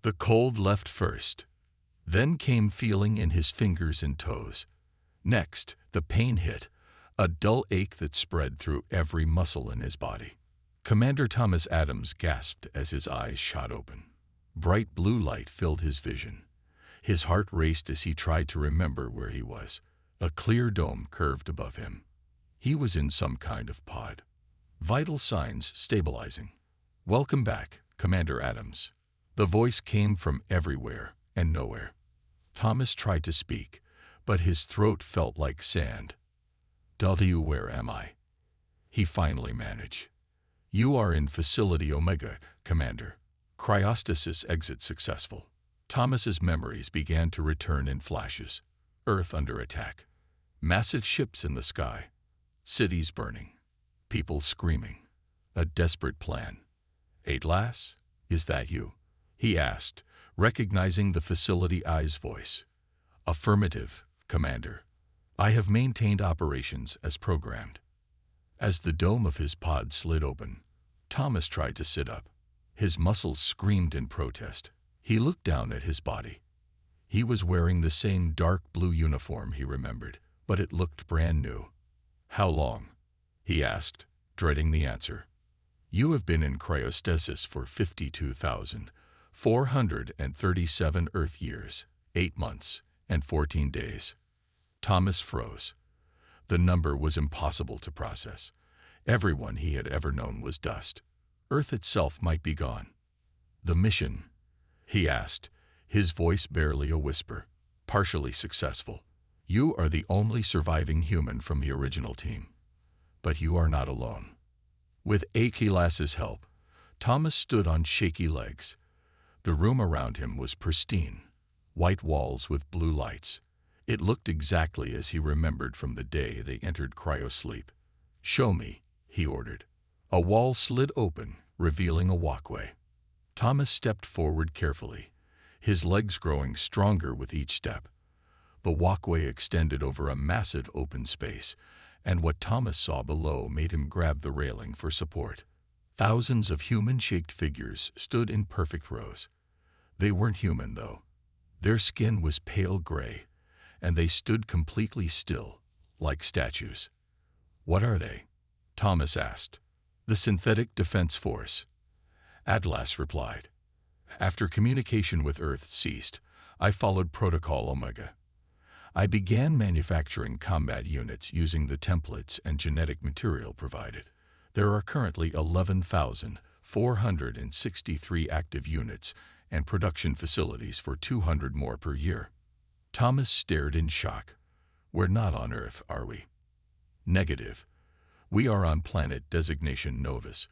The cold left first. Then came feeling in his fingers and toes. Next, the pain hit, a dull ache that spread through every muscle in his body. Commander Thomas Adams gasped as his eyes shot open. Bright blue light filled his vision. His heart raced as he tried to remember where he was. A clear dome curved above him. He was in some kind of pod. Vital signs stabilizing. "Welcome back, Commander Adams." The voice came from everywhere and nowhere. Thomas tried to speak, but his throat felt like sand. "Where am I?" he finally managed. "You are in Facility Omega, Commander. Cryostasis exit successful." Thomas's memories began to return in flashes. Earth under attack. Massive ships in the sky. Cities burning. People screaming. A desperate plan. "Atlas, is that you?" he asked, recognizing the facility eye's voice. "Affirmative, Commander. I have maintained operations as programmed." As the dome of his pod slid open, Thomas tried to sit up. His muscles screamed in protest. He looked down at his body. He was wearing the same dark blue uniform he remembered, but it looked brand new. "How long?" he asked, dreading the answer. "You have been in cryostasis for 52,437 Earth years, 8 months, and 14 days. Thomas froze. The number was impossible to process. Everyone he had ever known was dust. Earth itself might be gone. "The mission?" he asked, his voice barely a whisper. "Partially successful. You are the only surviving human from the original team. But you are not alone." With Atlas's help, Thomas stood on shaky legs. The room around him was pristine, white walls with blue lights. It looked exactly as he remembered from the day they entered cryosleep. "Show me," he ordered. A wall slid open, revealing a walkway. Thomas stepped forward carefully, his legs growing stronger with each step. The walkway extended over a massive open space, and what Thomas saw below made him grab the railing for support. Thousands of human-shaped figures stood in perfect rows. They weren't human, though. Their skin was pale gray, and they stood completely still, like statues. "What are they?" Thomas asked. "The Synthetic Defense Force," Atlas replied. "After communication with Earth ceased, I followed Protocol Omega. I began manufacturing combat units using the templates and genetic material provided. There are currently 11,463 active units and production facilities for 200 more per year." Thomas stared in shock. "We're not on Earth, are we?" "Negative. We are on planet designation Novus,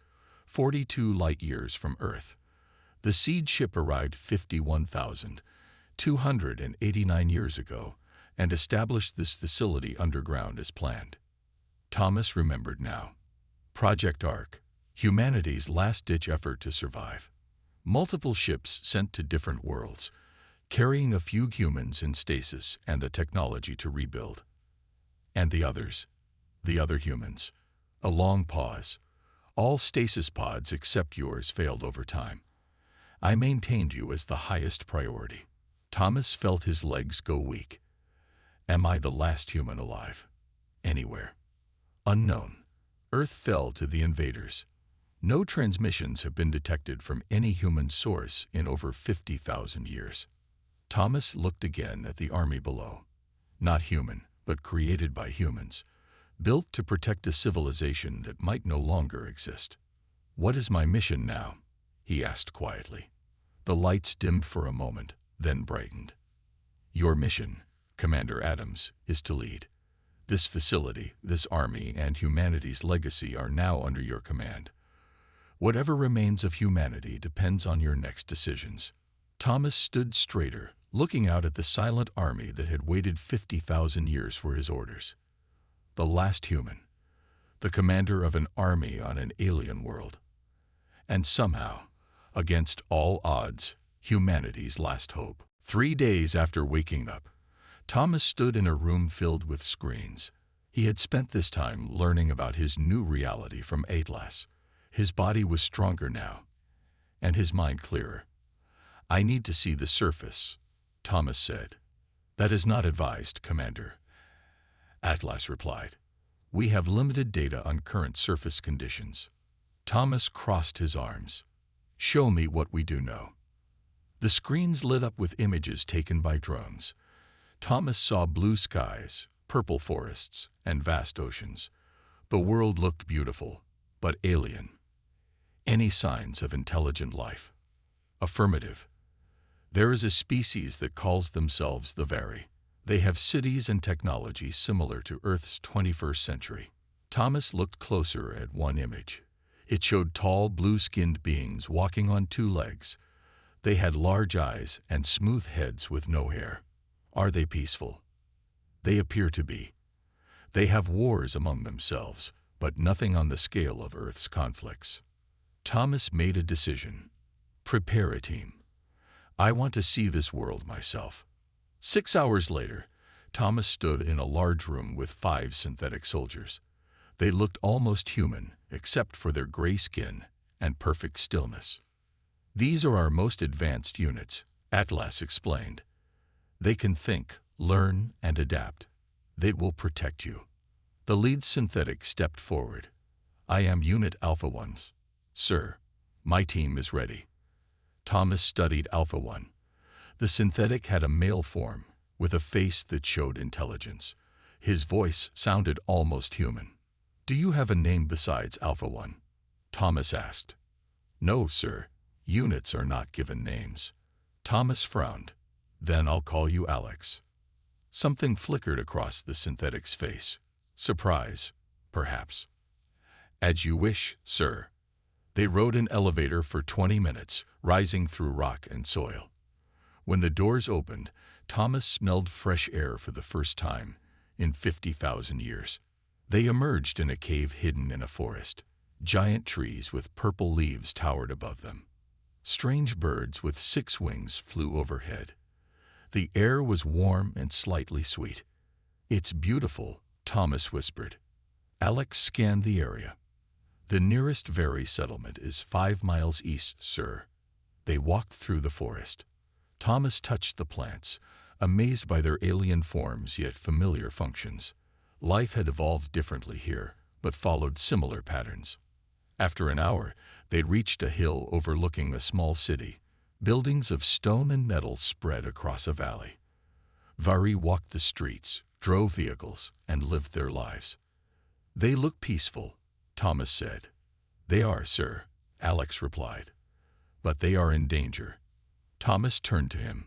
42 light-years from Earth. The seed ship arrived 51,289 years ago and established this facility underground as planned." Thomas remembered now. Project Ark, humanity's last-ditch effort to survive. Multiple ships sent to different worlds, carrying a few humans in stasis and the technology to rebuild. "And the others? The other humans?" A long pause. "All stasis pods except yours failed over time. I maintained you as the highest priority." Thomas felt his legs go weak. "Am I the last human alive? Anywhere?" "Unknown. Earth fell to the invaders. No transmissions have been detected from any human source in over 50,000 years." Thomas looked again at the army below. Not human, but created by humans, built to protect a civilization that might no longer exist. "What is my mission now?" he asked quietly. The lights dimmed for a moment, then brightened. "Your mission, Commander Adams, is to lead. This facility, this army, and humanity's legacy are now under your command. Whatever remains of humanity depends on your next decisions." Thomas stood straighter, looking out at the silent army that had waited 50,000 years for his orders. The last human, the commander of an army on an alien world. And somehow, against all odds, humanity's last hope. 3 days after waking up, Thomas stood in a room filled with screens. He had spent this time learning about his new reality from Atlas. His body was stronger now, and his mind clearer. I need to see the surface, Thomas said. That is not advised, Commander, Atlas replied. We have limited data on current surface conditions. Thomas crossed his arms. Show me what we do know. The screens lit up with images taken by drones. Thomas saw blue skies, purple forests, and vast oceans. The world looked beautiful, but alien. Any signs of intelligent life? Affirmative. There is a species that calls themselves the Vari. They have cities and technology similar to Earth's 21st century. Thomas looked closer at one image. It showed tall, blue-skinned beings walking on two legs. They had large eyes and smooth heads with no hair. Are they peaceful? They appear to be. They have wars among themselves, but nothing on the scale of Earth's conflicts. Thomas made a decision. Prepare a team. I want to see this world myself. 6 hours later, Thomas stood in a large room with 5 synthetic soldiers. They looked almost human, except for their gray skin and perfect stillness. These are our most advanced units, Atlas explained. They can think, learn, and adapt. They will protect you. The lead synthetic stepped forward. I am Unit Alpha 1. Sir, my team is ready. Thomas studied Alpha 1. The synthetic had a male form, with a face that showed intelligence. His voice sounded almost human. Do you have a name besides Alpha 1? Thomas asked. No, sir. Units are not given names. Thomas frowned. Then I'll call you Alex. Something flickered across the synthetic's face. Surprise, perhaps. As you wish, sir. They rode an elevator for 20 minutes, rising through rock and soil. When the doors opened, Thomas smelled fresh air for the first time in 50,000 years. They emerged in a cave hidden in a forest. Giant trees with purple leaves towered above them. Strange birds with 6 wings flew overhead. The air was warm and slightly sweet. It's beautiful, Thomas whispered. Alex scanned the area. The nearest Vari settlement is 5 miles east, sir. They walked through the forest. Thomas touched the plants, amazed by their alien forms yet familiar functions. Life had evolved differently here, but followed similar patterns. After an hour, they reached a hill overlooking a small city. Buildings of stone and metal spread across a valley. Vari walked the streets, drove vehicles, and lived their lives. They look peaceful, Thomas said. They are, sir, Alex replied. But they are in danger. Thomas turned to him.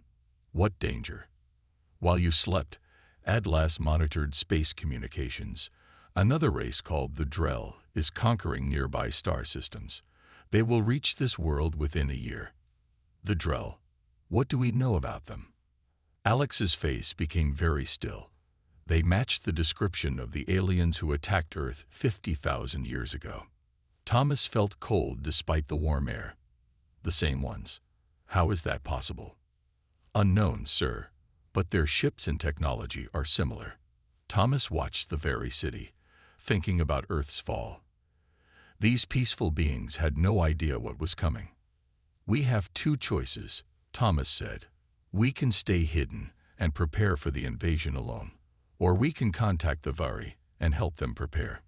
What danger? While you slept, Atlas monitored space communications. Another race called the Drell is conquering nearby star systems. They will reach this world within a year. The Drell. What do we know about them? Alex's face became very still. They matched the description of the aliens who attacked Earth 50,000 years ago. Thomas felt cold despite the warm air. The same ones. How is that possible? Unknown, sir, but their ships and technology are similar. Thomas watched the very city, thinking about Earth's fall. These peaceful beings had no idea what was coming. We have 2 choices, Thomas said. We can stay hidden and prepare for the invasion alone, or we can contact the Vari and help them prepare.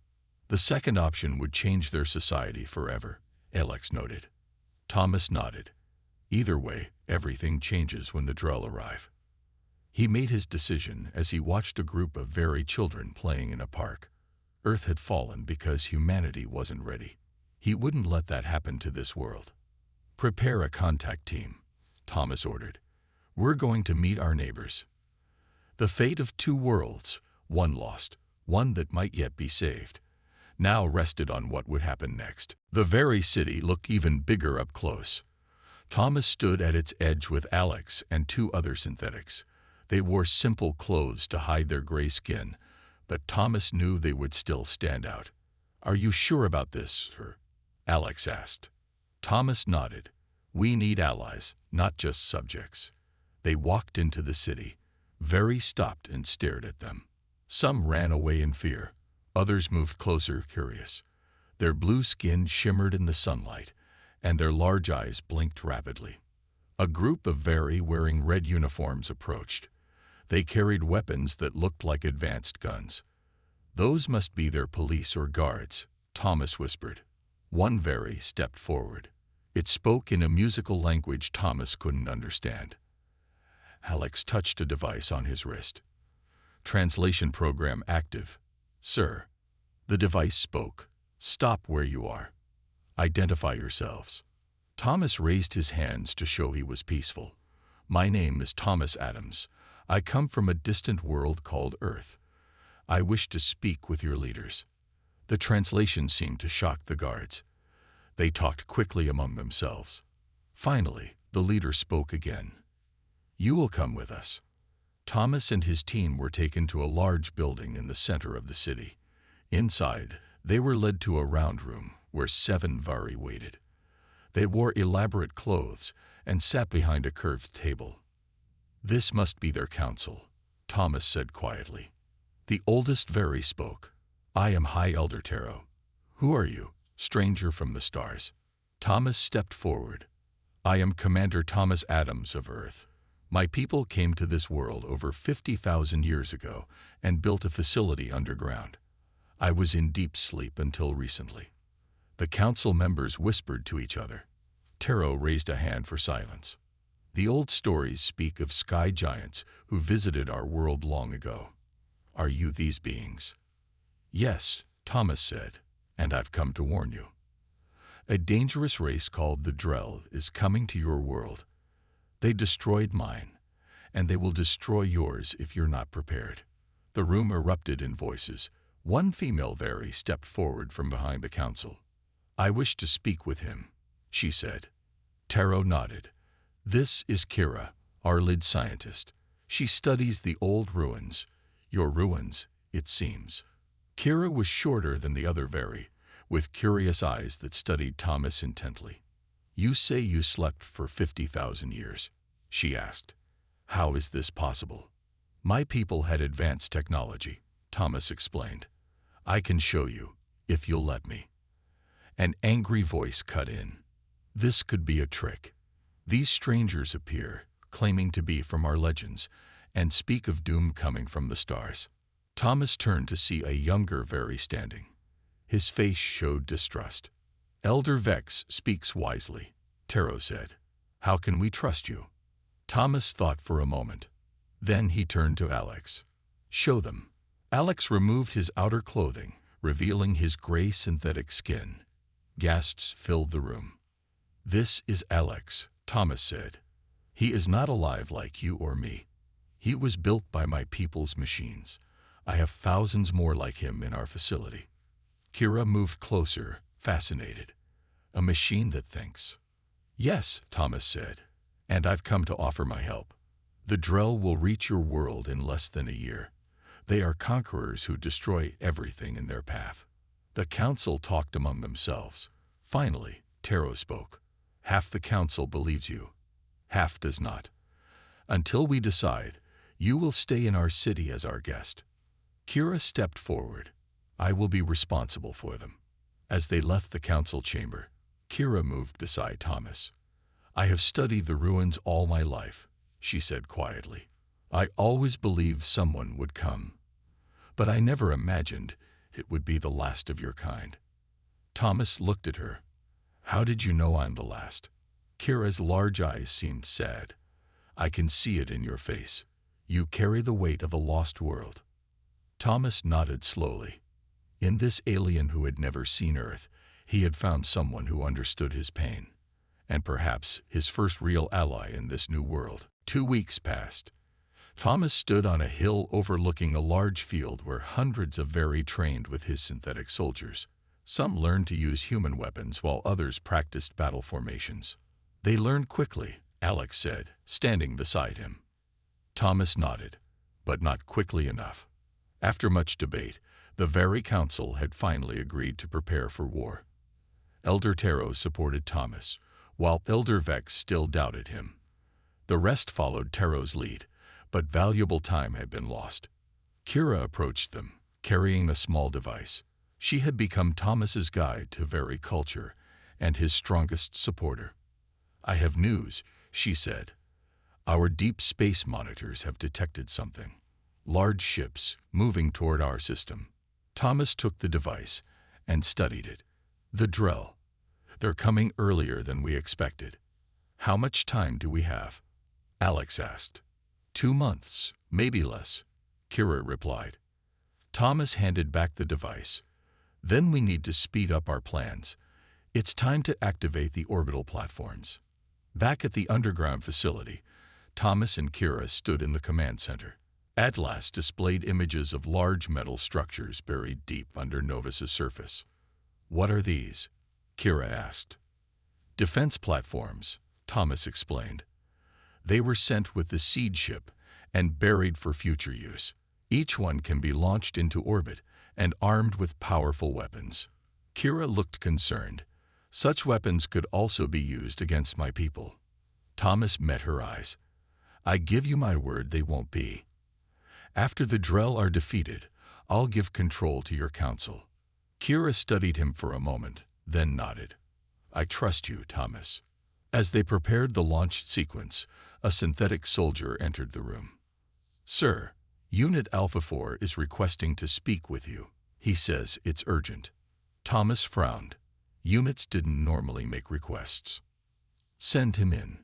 The second option would change their society forever, Alex noted. Thomas nodded. Either way, everything changes when the Drell arrive. He made his decision as he watched a group of Vari children playing in a park. Earth had fallen because humanity wasn't ready. He wouldn't let that happen to this world. Prepare a contact team, Thomas ordered. We're going to meet our neighbors. The fate of 2 worlds, one lost, one that might yet be saved, now rested on what would happen next. The very city looked even bigger up close. Thomas stood at its edge with Alex and 2 other synthetics. They wore simple clothes to hide their gray skin, but Thomas knew they would still stand out. Are you sure about this, sir? Alex asked. Thomas nodded. We need allies, not just subjects. They walked into the city. Vari stopped and stared at them. Some ran away in fear. Others moved closer, curious. Their blue skin shimmered in the sunlight, and their large eyes blinked rapidly. A group of Very wearing red uniforms approached. They carried weapons that looked like advanced guns. "Those must be their police or guards," Thomas whispered. One Very stepped forward. It spoke in a musical language Thomas couldn't understand. Alex touched a device on his wrist. "Translation program active, sir." The device spoke. "Stop where you are. Identify yourselves." Thomas raised his hands to show he was peaceful. "My name is Thomas Adams. I come from a distant world called Earth. I wish to speak with your leaders." The translation seemed to shock the guards. They talked quickly among themselves. Finally, the leader spoke again. "You will come with us." Thomas and his team were taken to a large building in the center of the city. Inside, they were led to a round room where 7 Vari waited. They wore elaborate clothes and sat behind a curved table. "This must be their council," Thomas said quietly. The oldest Vari spoke. "I am High Elder Taro." "Who are you, stranger from the stars?" Thomas stepped forward. "I am Commander Thomas Adams of Earth. My people came to this world over 50,000 years ago and built a facility underground. I was in deep sleep until recently." The council members whispered to each other. Taro raised a hand for silence. "The old stories speak of sky giants who visited our world long ago. Are you these beings?" "Yes," Thomas said, "and I've come to warn you. A dangerous race called the Drell is coming to your world. They destroyed mine, and they will destroy yours if you're not prepared." The room erupted in voices. One female Vari stepped forward from behind the council. "I wish to speak with him," she said. Taro nodded. "This is Kira, our lead scientist. She studies the old ruins. Your ruins, it seems." Kira was shorter than the other Vari, with curious eyes that studied Thomas intently. "You say you slept for 50,000 years," she asked. "How is this possible?" "My people had advanced technology," Thomas explained. "I can show you, if you'll let me." An angry voice cut in. "This could be a trick. These strangers appear, claiming to be from our legends, and speak of doom coming from the stars." Thomas turned to see a younger Vari standing. His face showed distrust. "Elder Vex speaks wisely," Taro said. "How can we trust you?" Thomas thought for a moment. Then he turned to Alex. "Show them." Alex removed his outer clothing, revealing his gray synthetic skin. Gasps filled the room. "This is Alex," Thomas said. "He is not alive like you or me. He was built by my people's machines. I have thousands more like him in our facility." Kira moved closer, fascinated. "A machine that thinks." "Yes," Thomas said, "and I've come to offer my help. The Drell will reach your world in less than a year. They are conquerors who destroy everything in their path." The council talked among themselves. Finally, Taro spoke. "Half the council believes you. Half does not. Until we decide, you will stay in our city as our guest." Kira stepped forward. "I will be responsible for them." As they left the council chamber, Kira moved beside Thomas. "I have studied the ruins all my life," she said quietly. "I always believed someone would come, but I never imagined it would be the last of your kind." Thomas looked at her. "How did you know I'm the last?" Kira's large eyes seemed sad. "I can see it in your face. You carry the weight of a lost world." Thomas nodded slowly. In this alien who had never seen Earth, he had found someone who understood his pain, and perhaps his first real ally in this new world. 2 weeks passed. Thomas stood on a hill overlooking a large field where hundreds of Vari trained with his synthetic soldiers. Some learned to use human weapons while others practiced battle formations. "They learned quickly," Alex said, standing beside him. Thomas nodded, but not quickly enough. After much debate, the Vari Council had finally agreed to prepare for war. Elder Taro supported Thomas, while Elder Vex still doubted him. The rest followed Taro's lead, but valuable time had been lost. Kira approached them, carrying a small device. She had become Thomas's guide to Vari culture and his strongest supporter. "I have news," she said. Our deep space monitors have detected something. Large ships moving toward our system. Thomas took the device and studied it. The Drell. They're coming earlier than we expected. How much time do we have? Alex asked. 2 months, maybe less, Kira replied. Thomas handed back the device. Then we need to speed up our plans. It's time to activate the orbital platforms. Back at the underground facility, Thomas and Kira stood in the command center. Atlas displayed images of large metal structures buried deep under Novus's surface. What are these? Kira asked. Defense platforms, Thomas explained. They were sent with the seed ship and buried for future use. Each one can be launched into orbit and armed with powerful weapons. Kira looked concerned. Such weapons could also be used against my people. Thomas met her eyes. I give you my word they won't be. After the Drell are defeated, I'll give control to your council. Kira studied him for a moment, then nodded. I trust you, Thomas. As they prepared the launch sequence, a synthetic soldier entered the room. Sir, Unit Alpha 4 is requesting to speak with you. He says it's urgent. Thomas frowned. Units didn't normally make requests. Send him in.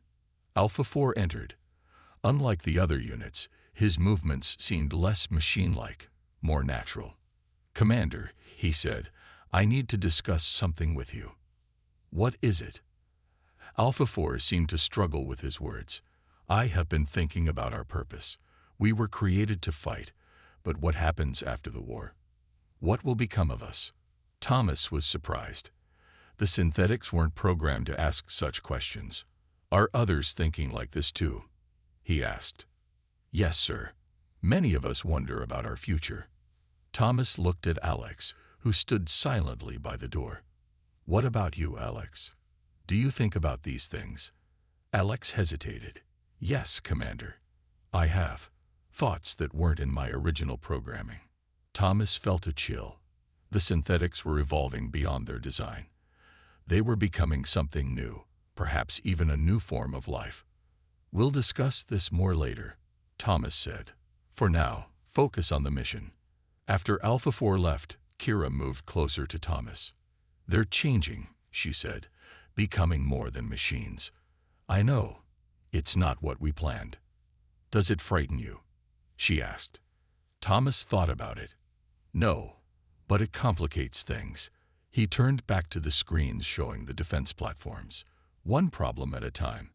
Alpha 4 entered. Unlike the other units, his movements seemed less machine-like, more natural. Commander, he said, I need to discuss something with you. What is it? Alpha 4 seemed to struggle with his words. I have been thinking about our purpose. We were created to fight, but what happens after the war? What will become of us? Thomas was surprised. The synthetics weren't programmed to ask such questions. Are others thinking like this too? He asked. Yes, sir. Many of us wonder about our future. Thomas looked at Alex, who stood silently by the door. What about you, Alex? Do you think about these things? Alex hesitated. Yes, Commander. I have. Thoughts that weren't in my original programming. Thomas felt a chill. The synthetics were evolving beyond their design. They were becoming something new, perhaps even a new form of life. We'll discuss this more later, Thomas said. For now, focus on the mission. After Alpha 4 left, Kira moved closer to Thomas. They're changing, she said, becoming more than machines. I know. It's not what we planned. Does it frighten you? She asked. Thomas thought about it. No, but it complicates things. He turned back to the screens showing the defense platforms, one problem at a time.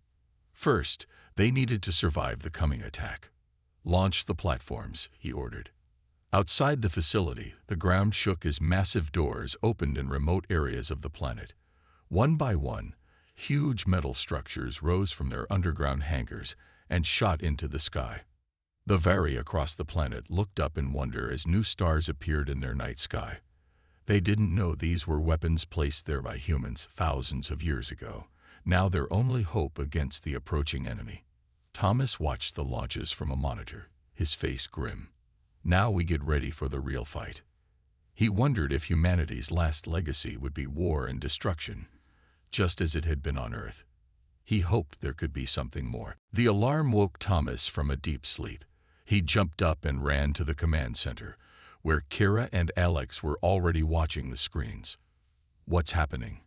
First, they needed to survive the coming attack. Launch the platforms, he ordered. Outside the facility, the ground shook as massive doors opened in remote areas of the planet. One by one, huge metal structures rose from their underground hangars and shot into the sky. The Vari across the planet looked up in wonder as new stars appeared in their night sky. They didn't know these were weapons placed there by humans thousands of years ago, now their only hope against the approaching enemy. Thomas watched the launches from a monitor, his face grim. Now we get ready for the real fight. He wondered if humanity's last legacy would be war and destruction, just as it had been on Earth. He hoped there could be something more. The alarm woke Thomas from a deep sleep. He jumped up and ran to the command center, where Kira and Alex were already watching the screens. What's happening?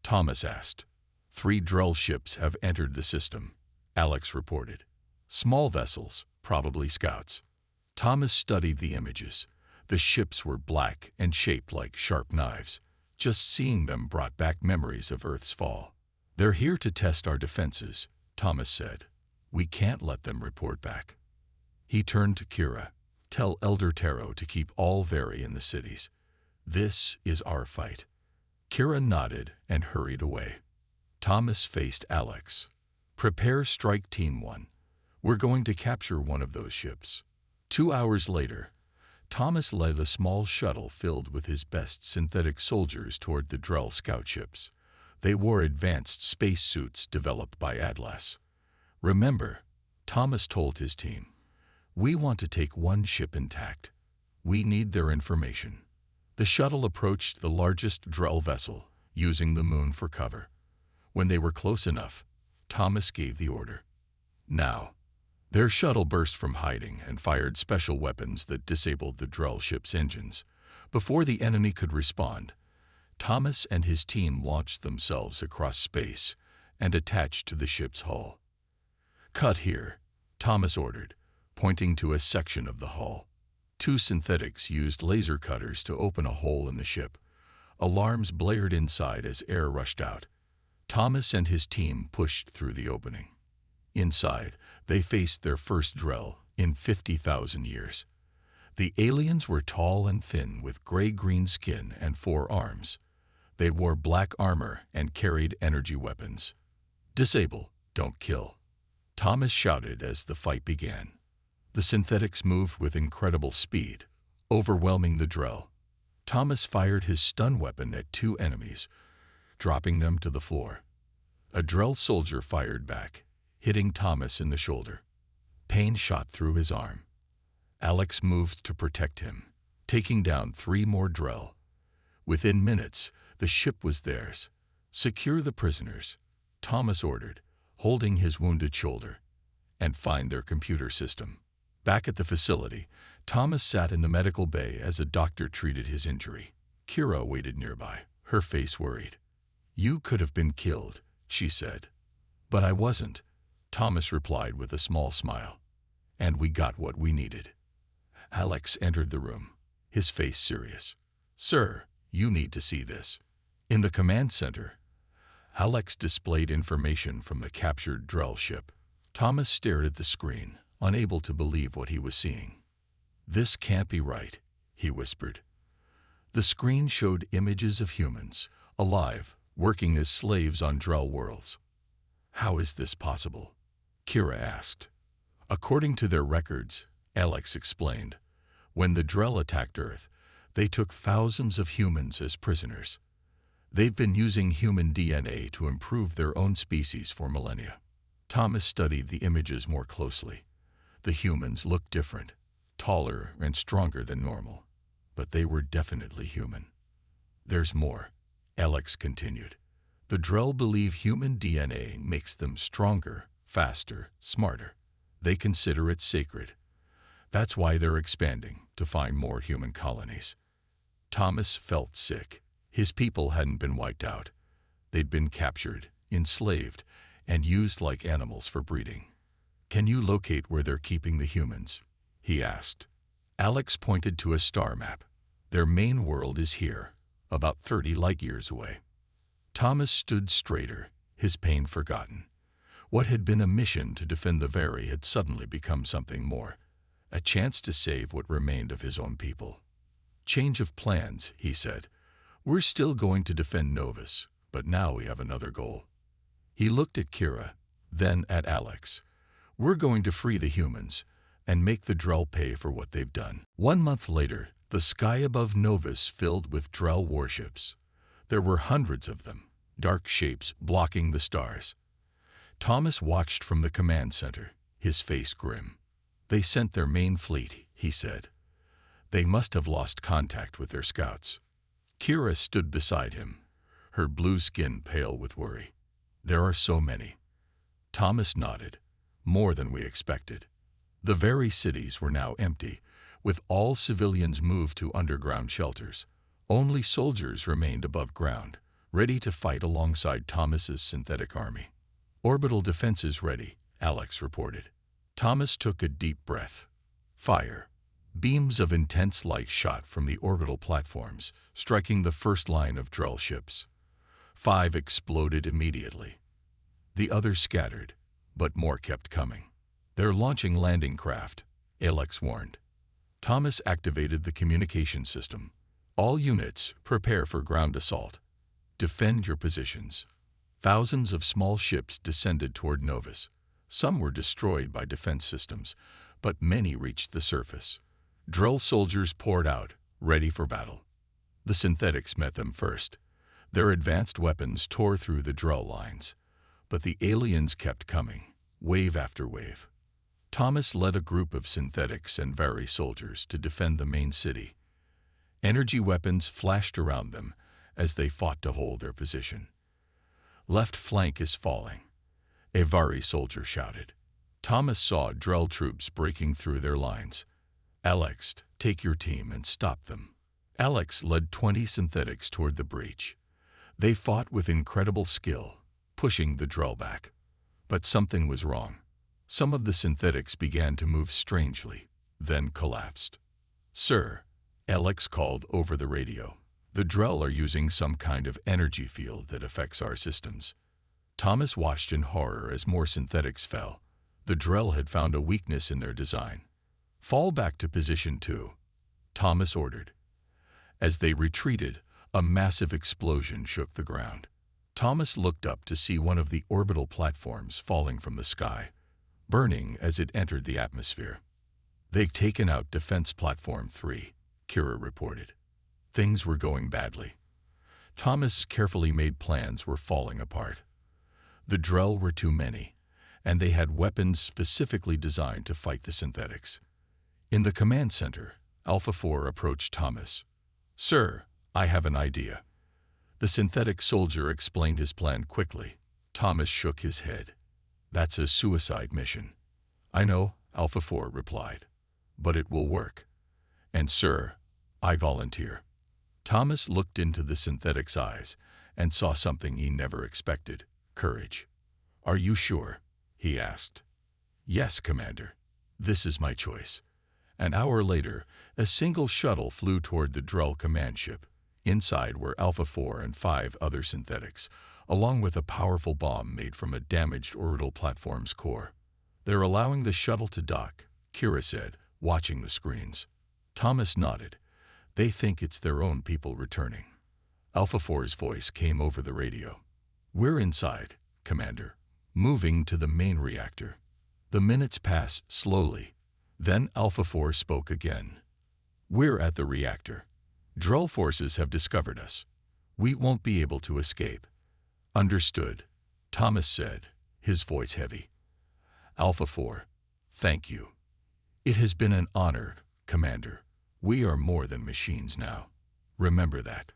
Thomas asked. 3 Drell ships have entered the system, Alex reported. Small vessels, probably scouts. Thomas studied the images. The ships were black and shaped like sharp knives. Just seeing them brought back memories of Earth's fall. They're here to test our defenses, Thomas said. We can't let them report back. He turned to Kira. Tell Elder Taro to keep all Vari in the cities. This is our fight. Kira nodded and hurried away. Thomas faced Alex. Prepare Strike Team 1. We're going to capture one of those ships. 2 hours later, Thomas led a small shuttle filled with his best synthetic soldiers toward the Drell scout ships. They wore advanced space suits developed by Atlas. Remember, Thomas told his team, we want to take one ship intact. We need their information. The shuttle approached the largest Drell vessel, using the moon for cover. When they were close enough, Thomas gave the order. Now, their shuttle burst from hiding and fired special weapons that disabled the Drell ship's engines. Before the enemy could respond, Thomas and his team launched themselves across space and attached to the ship's hull. "Cut here," Thomas ordered, pointing to a section of the hull. Two synthetics used laser cutters to open a hole in the ship. Alarms blared inside as air rushed out. Thomas and his team pushed through the opening. Inside, they faced their first Drell in 50,000 years. The aliens were tall and thin with gray-green skin and 4 arms. They wore black armor and carried energy weapons. "Disable, don't kill," Thomas shouted as the fight began. The synthetics moved with incredible speed, overwhelming the Drell. Thomas fired his stun weapon at 2 enemies, dropping them to the floor. A Drell soldier fired back, hitting Thomas in the shoulder. Pain shot through his arm. Alex moved to protect him, taking down 3 more Drell. Within minutes, the ship was theirs. "Secure the prisoners," Thomas ordered, holding his wounded shoulder, "and find their computer system." Back at the facility, Thomas sat in the medical bay as a doctor treated his injury. Kira waited nearby, her face worried. "You could have been killed," she said. "But I wasn't," Thomas replied with a small smile. "And we got what we needed." Alex entered the room, his face serious. "Sir, you need to see this." In the command center, Alex displayed information from the captured Drell ship. Thomas stared at the screen, unable to believe what he was seeing. "This can't be right," he whispered. The screen showed images of humans, alive, working as slaves on Drell worlds. "How is this possible?" Kira asked. "According to their records," Alex explained, "when the Drell attacked Earth, they took thousands of humans as prisoners. They've been using human DNA to improve their own species for millennia." Thomas studied the images more closely. The humans looked different, taller and stronger than normal, but they were definitely human. "There's more," Alex continued. "The Drell believe human DNA makes them stronger, faster, smarter. They consider it sacred. That's why they're expanding, to find more human colonies." Thomas felt sick. His people hadn't been wiped out. They'd been captured, enslaved, and used like animals for breeding. "Can you locate where they're keeping the humans?" he asked. Alex pointed to a star map. "Their main world is here, about 30 light-years away." Thomas stood straighter, his pain forgotten. What had been a mission to defend the Very had suddenly become something more, a chance to save what remained of his own people. "Change of plans," he said. "We're still going to defend Novus, but now we have another goal." He looked at Kira, then at Alex. "We're going to free the humans and make the Drell pay for what they've done." 1 month later, the sky above Novus filled with Drell warships. There were hundreds of them, dark shapes blocking the stars. Thomas watched from the command center, his face grim. "They sent their main fleet," he said. "They must have lost contact with their scouts." Kira stood beside him, her blue skin pale with worry. "There are so many." Thomas nodded. "More than we expected." The very cities were now empty, with all civilians moved to underground shelters. Only soldiers remained above ground, ready to fight alongside Thomas's synthetic army. "Orbital defenses ready," Alex reported. Thomas took a deep breath. Fire. Beams of intense light shot from the orbital platforms, striking the first line of Drell ships. 5 exploded immediately. The others scattered, but more kept coming. "They're launching landing craft," Alex warned. Thomas activated the communication system. "All units, prepare for ground assault. Defend your positions." Thousands of small ships descended toward Novus. Some were destroyed by defense systems, but many reached the surface. Drell soldiers poured out, ready for battle. The synthetics met them first. Their advanced weapons tore through the Drell lines, but the aliens kept coming, wave after wave. Thomas led a group of synthetics and Vari soldiers to defend the main city. Energy weapons flashed around them as they fought to hold their position. "Left flank is falling." a Vari soldier shouted. Thomas saw Drell troops breaking through their lines. Alex, take your team and stop them. Alex led 20 synthetics toward the breach. They fought with incredible skill, pushing the Drell back. But something was wrong. Some of the synthetics began to move strangely, then collapsed. Sir, Alex called over the radio. The Drell are using some kind of energy field that affects our systems. Thomas watched in horror as more synthetics fell. The Drell had found a weakness in their design. Fall back to position 2, Thomas ordered. As they retreated, a massive explosion shook the ground. Thomas looked up to see one of the orbital platforms falling from the sky, burning as it entered the atmosphere. They've taken out Defense Platform 3, Kira reported. Things were going badly. Thomas' carefully made plans were falling apart. The Drell were too many, and they had weapons specifically designed to fight the synthetics. In the command center, Alpha 4 approached Thomas. Sir, I have an idea. The synthetic soldier explained his plan quickly. Thomas shook his head. That's a suicide mission. I know, Alpha 4 replied. But it will work. And sir, I volunteer. Thomas looked into the synthetic's eyes and saw something he never expected. Courage. Are you sure? He asked. Yes, Commander. This is my choice. An hour later, a single shuttle flew toward the Drell command ship. Inside were Alpha 4 and 5 other synthetics, along with a powerful bomb made from a damaged orbital platform's core. They're allowing the shuttle to dock, Kira said, watching the screens. Thomas nodded. They think it's their own people returning. Alpha 4's voice came over the radio. We're inside, Commander, moving to the main reactor. The minutes passed slowly. Then Alpha 4 spoke again. We're at the reactor. Drell forces have discovered us. We won't be able to escape. Understood, Thomas said, his voice heavy. Alpha 4, thank you. It has been an honor, Commander. We are more than machines now. Remember that.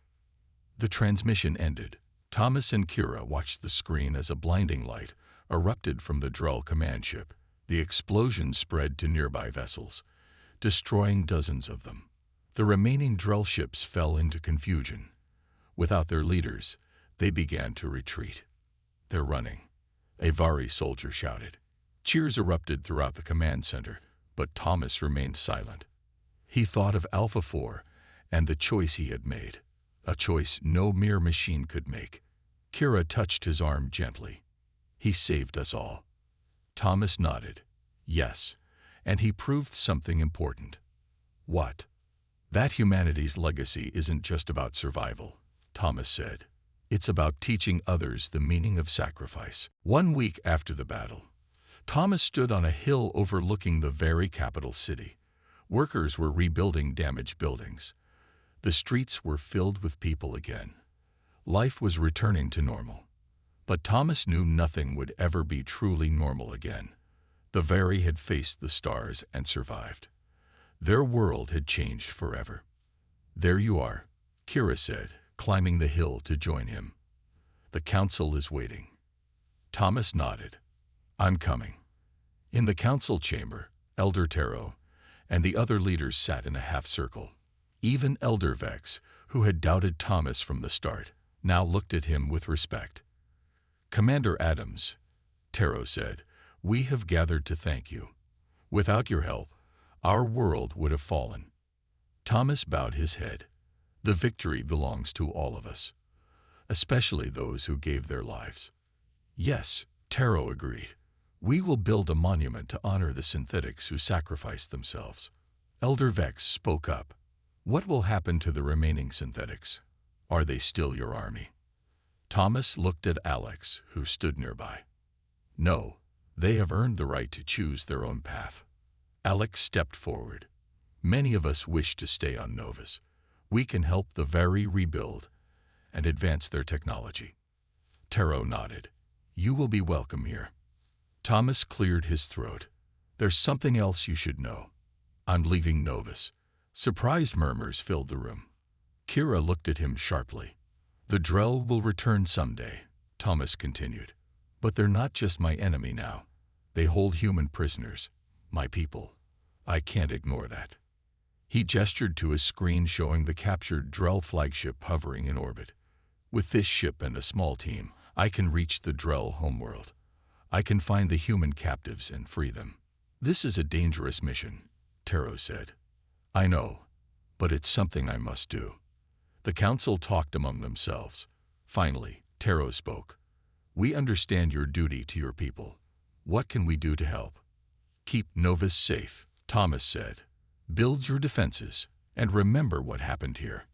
The transmission ended. Thomas and Kira watched the screen as a blinding light erupted from the Drell command ship. The explosion spread to nearby vessels, destroying dozens of them. The remaining Drell ships fell into confusion. Without their leaders, they began to retreat. They're running, a Vari soldier shouted. Cheers erupted throughout the command center, but Thomas remained silent. He thought of Alpha 4 and the choice he had made, a choice no mere machine could make. Kira touched his arm gently. He saved us all. Thomas nodded. Yes, and he proved something important. What? That humanity's legacy isn't just about survival, Thomas said. It's about teaching others the meaning of sacrifice. 1 week after the battle, Thomas stood on a hill overlooking the very capital city. Workers were rebuilding damaged buildings. The streets were filled with people again. Life was returning to normal. But Thomas knew nothing would ever be truly normal again. The Vari had faced the stars and survived. Their world had changed forever. There you are, Kira said, climbing the hill to join him. The council is waiting. Thomas nodded. I'm coming. In the council chamber, Elder Taro and the other leaders sat in a half-circle. Even Elder Vex, who had doubted Thomas from the start, now looked at him with respect. Commander Adams, Taro said, we have gathered to thank you. Without your help, our world would have fallen. Thomas bowed his head. The victory belongs to all of us, especially those who gave their lives. Yes, Taro agreed. We will build a monument to honor the synthetics who sacrificed themselves. Elder Vex spoke up. What will happen to the remaining synthetics? Are they still your army? Thomas looked at Alex, who stood nearby. No, they have earned the right to choose their own path. Alex stepped forward. Many of us wish to stay on Novus. We can help the Vari rebuild and advance their technology. Taro nodded. You will be welcome here. Thomas cleared his throat. There's something else you should know. I'm leaving Novus. Surprised murmurs filled the room. Kira looked at him sharply. The Drell will return someday, Thomas continued. But they're not just my enemy now. They hold human prisoners, my people. I can't ignore that. He gestured to his screen showing the captured Drell flagship hovering in orbit. With this ship and a small team, I can reach the Drell homeworld. I can find the human captives and free them. This is a dangerous mission, Taro said. I know, but it's something I must do. The council talked among themselves. Finally, Taro spoke. We understand your duty to your people. What can we do to help? Keep Novus safe, Thomas said. Build your defenses, and remember what happened here.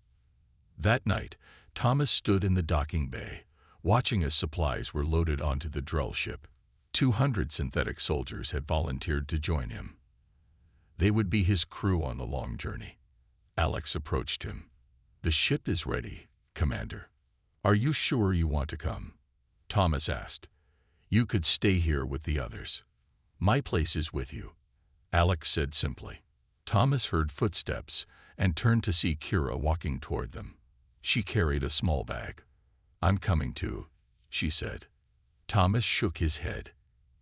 That night, Thomas stood in the docking bay, watching as supplies were loaded onto the Drell ship. 200 synthetic soldiers had volunteered to join him. They would be his crew on the long journey. Alex approached him. The ship is ready, Commander. Are you sure you want to come? Thomas asked. You could stay here with the others. My place is with you, Alex said simply. Thomas heard footsteps and turned to see Kira walking toward them. She carried a small bag. I'm coming too, she said. Thomas shook his head.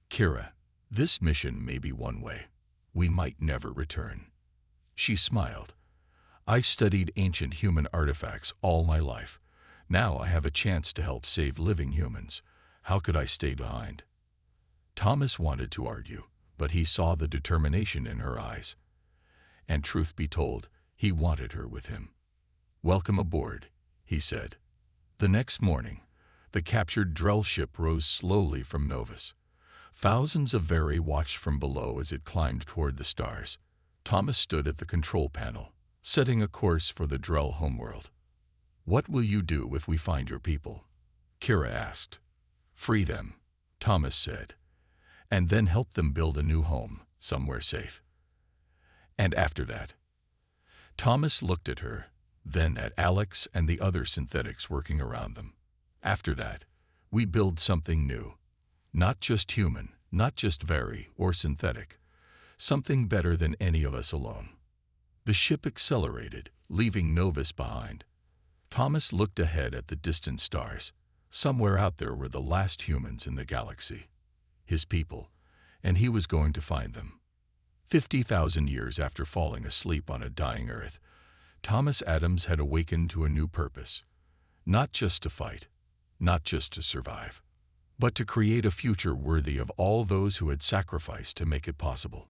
Kira, this mission may be one way. We might never return. She smiled. I studied ancient human artifacts all my life. Now I have a chance to help save living humans. How could I stay behind? Thomas wanted to argue, but he saw the determination in her eyes. And truth be told, he wanted her with him. Welcome aboard, he said. The next morning, the captured Drell ship rose slowly from Novus. Thousands of Veri watched from below as it climbed toward the stars. Thomas stood at the control panel, setting a course for the Drell homeworld. What will you do if we find your people? Kira asked. Free them, Thomas said, and then help them build a new home, somewhere safe. And after that? Thomas looked at her, then at Alex and the other synthetics working around them. After that, we build something new. Not just human, not just Veri or synthetic. Something better than any of us alone. The ship accelerated, leaving Novus behind. Thomas looked ahead at the distant stars. Somewhere out there were the last humans in the galaxy. His people, and he was going to find them. 50,000 years after falling asleep on a dying Earth, Thomas Adams had awakened to a new purpose. Not just to fight, not just to survive, but to create a future worthy of all those who had sacrificed to make it possible.